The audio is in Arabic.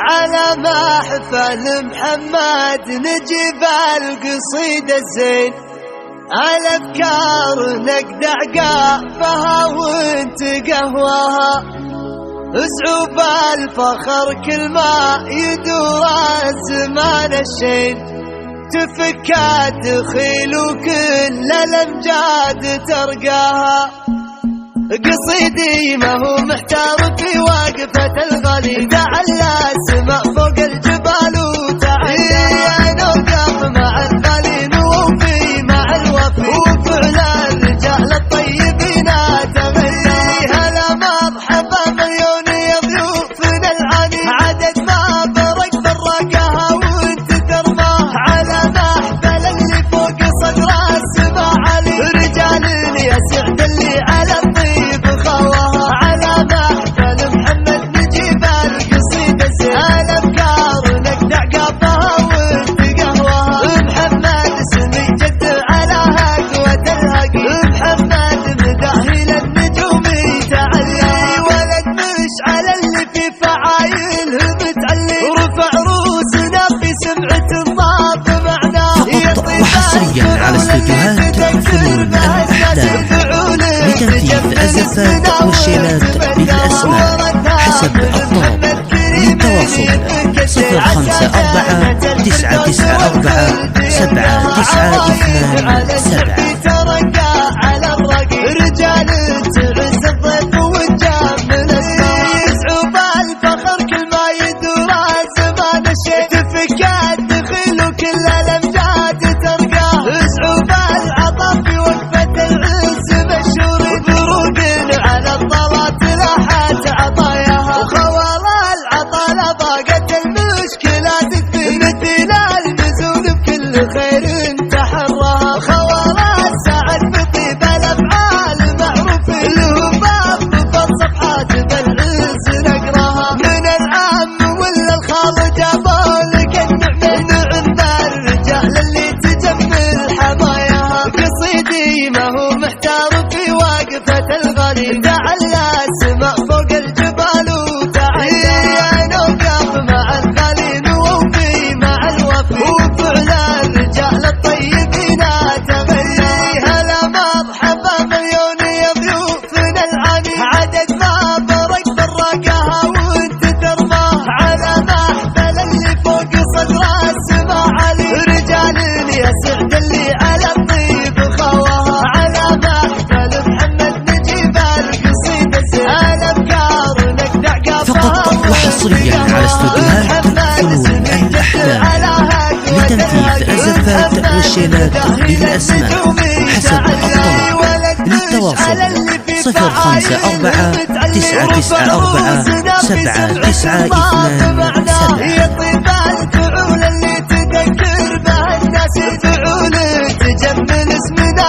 على محفل محمد نجيب القصيدة الزين، على أفكار نقدع قافها وانت قهواها، اسعوب الفخر كل ما يدور الزمان الشين، تفك الدخيل وكل الأمجاد ترقاها. قصيدي ما هو محتار في واقفة الغالي، تعلى السماء فوق الجبال وتعلى نوقف مع الغالي نوفي مع الوفي، وفعل الرجال الطيبين تغني. هلا مرحبا مليون يا ضيوفنا العاني، عدد ما برق فرقها وانت ترماه، على محفل اللي فوق صدر السماء علي، رجال يسعد اللي على وحصريا على استديوهات فنون الأحلام لتنفيذ الزفات والشيلات بالأسماء حسب الطلب. للتواصل 054 994 7927. على الرقي رجال تعز الضيف والجمل الصباح، اسعوب الفخر كل ما يدور الزمان الشيء، تفك الدخيل وكل الأمجاد ترقاه، اسعوب العطا في وقفة العز مشهور، بروق على الطلات لاحت عطاياها، وخوال العطا لضاقت المشكلات تفيد، مثل المزون بكل خير تحراها، خوال السعد بطيب الأفعال معروف لهم باب بالصفحات بالعز نقراها، من العام ولا الخال جابوا لك النعم بالرجال اللي تجمل حماياها. قصيدي ما هو محتار في واقفة الغالي، تعلى السماء فوق الجبال وتعلى نوقف مع الغالي نوفي مع الوفي، وفعل الرجال الطيبين تغني. هلا مرحبا مليون يا ضيوفنا العاني، عدد ما برق فرقها وانت ترماه، على محفل اللي فوق صدر السماء علي، رجال يسعد اللي على الطيب خواها، على محفل محمد نجيب القصيدة الزين، على أفكار نقدع قافها فقط وحصريا على استديوهات فنون الأحلام لتنفيذ الزفات والشيلات بالأسماء حسب الطلب. للتواصل 054 994 7927. يا طيب الفعول اللي تذكر به الناس، الفعول تجمل اسمنا